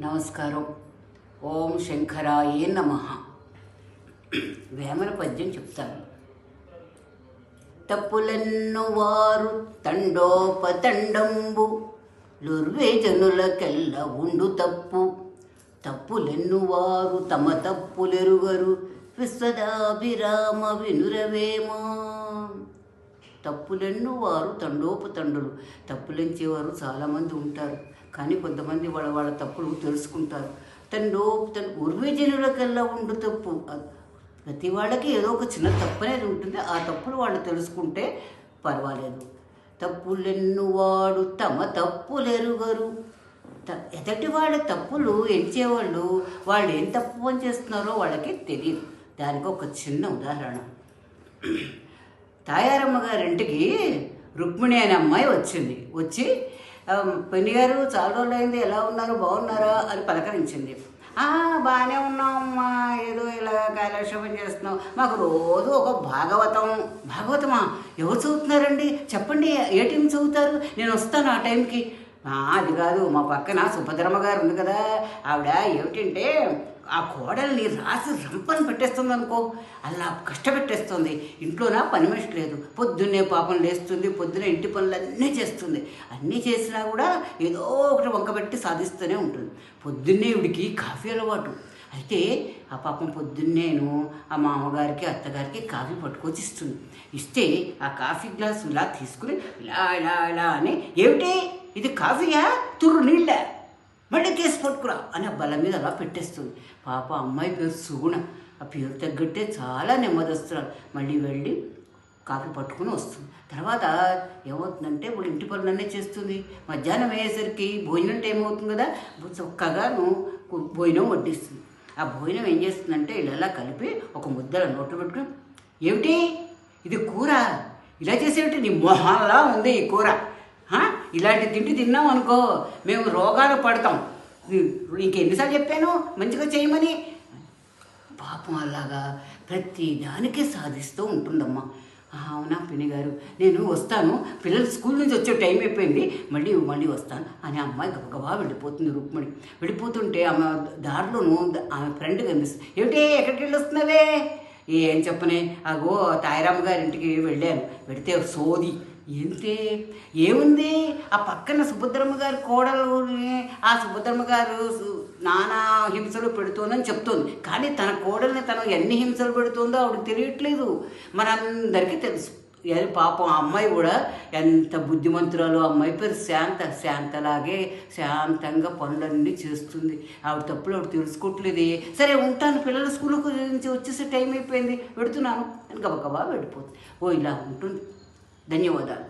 నమస్కారం. ఓం శంకరాయే నమః. వేమన పద్యం చెప్తాను. తప్పులెన్ను వారు తండోపతండంబు లుర్వేజనులకెల్ల ఉండు తప్పు. తప్పులెన్ను వారు తమ తప్పులెరుగరు విశ్వదాభిరామ వినురవేమా. తప్పులెన్ను వారు తండోపతండులు, తప్పులెంచేవారు చాలామంది ఉంటారు. కానీ కొంతమంది వాళ్ళ తప్పులు తెలుసుకుంటారు. ఉర్వజనులకల్లా ఉండు తప్పు. ప్రతి వాళ్ళకి ఏదో ఒక చిన్న తప్పు అనేది ఉంటుంది. ఆ తప్పులు వాళ్ళు తెలుసుకుంటే పర్వాలేదు. తప్పులెన్ను వాడు తమ తప్పులెరుగరు. ఎదటి వాళ్ళ తప్పులు ఎంచేవాళ్ళు వాళ్ళు ఏం తప్పు పని చేస్తున్నారో వాళ్ళకి తెలియదు. దానికి ఒక చిన్న ఉదాహరణ. తాయారమ్మ గారింటికి రుక్మిణి అనే అమ్మాయి వచ్చి పెళ్లి గారు చాలా రోజులు అయింది, ఎలా ఉన్నారు, బాగున్నారా అని పలకరించింది. బాగానే ఉన్నామమ్మా, ఏదో ఇలా కాలక్షేపం చేస్తున్నాం. మాకు రోజు ఒక భాగవతమా ఎవరు చదువుతున్నారండి చెప్పండి, ఏ టైం చదువుతారు, నేను వస్తాను ఆ టైంకి. అది కాదు, మా పక్కన సుభద్రమ్మ గారు ఉంది కదా, ఆవిడ ఏమిటంటే ఆ కోడల్ని రాసి రంపని పెట్టేస్తుంది అనుకో, అలా కష్టపెట్టేస్తుంది. ఇంట్లోనా పని మనిషి లేదు, పొద్దున్నే పాపం లేస్తుంది, పొద్దున్నే ఇంటి పనులు అన్నీ చేస్తుంది. అన్నీ చేసినా కూడా ఏదో ఒకటి వంకబెట్టి సాధిస్తూనే ఉంటుంది. పొద్దున్నే ఇవిడికి కాఫీ అలవాటు. అయితే ఆ పాపం పొద్దున్నేను ఆ మామగారికి అత్తగారికి కాఫీ పట్టుకొచ్చి ఇస్తే ఆ కాఫీ గ్లాసు ఇలా తీసుకుని ఇలా ఇలా ఇలా అని, ఏమిటి ఇది కాఫీయా, తుర్రు నీళ్ళ, మళ్ళీ కేసు పట్టుకురా అని ఆ బల్ల మీద అలా పెట్టేస్తుంది. పాప అమ్మాయి పేరు సుగుణ. ఆ పేరు తగ్గట్టే చాలా నెమ్మదిస్తున్నారు. మళ్ళీ వెళ్ళి కాఫీ పట్టుకుని వస్తుంది. తర్వాత ఏమవుతుందంటే వాళ్ళు ఇంటి పనులన్నీ చేస్తుంది. మధ్యాహ్నం అయ్యేసరికి భోజనం టైం అవుతుంది కదా, చక్కగాను భోజనం వడ్డిస్తుంది. ఆ భోజనం ఏం చేస్తుందంటే ఇలా కలిపి ఒక ముద్దల నోట్లు పెట్టుకుని, ఏమిటి ఇది కూర, ఇలా చేసేమిటి, నీ మొహంలా ఉంది ఈ కూర, ఇలాంటి తిండి తిన్నాం అనుకో మేము రోగాలు పడతాం, ఇంకెన్నిసార్లు చెప్పాను మంచిగా చేయమని. పాపం అలాగా ప్రతి దానికి సాధిస్తూ ఉంటుందమ్మా. అవునా పిన్ని గారు, నేను వస్తాను, పిల్లలు స్కూల్ నుంచి వచ్చే టైం అయిపోయింది, మళ్ళీ వస్తాను అని అమ్మాయి గబగబా వెళ్ళిపోతుంది. రుక్మిణి వెళ్ళిపోతుంటే ఆమె దారిలోనూ ఆమె ఫ్రెండ్ కనిపిస్తుంది. ఏమిటి ఎక్కడికి వెళ్ళి వస్తున్నావే? ఏం చెప్పనే, అగో తాయారమ్మ గారి ఇంటికి వెళ్ళాను. వెళితే సోది ఏంటే, ఏముంది, ఆ పక్కన సుభద్రమ్మ గారి కోడలుని ఆ సుభద్రమ్మ గారు నానా హింసలు పెడుతోందని చెప్తోంది. కానీ తన కోడల్ని తను ఎన్ని హింసలు పెడుతుందో ఆవిడకి తెలియట్లేదు. మనందరికీ తెలుసు. పాపం ఆ అమ్మాయి కూడా ఎంత బుద్ధిమంతురాలు. అమ్మాయి పేరు శాంతలాగే శాంతంగా పనులన్నీ చేస్తుంది. ఆవిడ తప్పులు ఆవిడ తెలుసుకోవట్లేదు. సరే ఉంటాను, పిల్లల స్కూల్కి నుంచి వచ్చేసే టైం అయిపోయింది, పెడుతున్నాను అని గబగబా వెళ్ళిపోతుంది. ఇలా ఉంటుంది. ధన్యవాదాలు.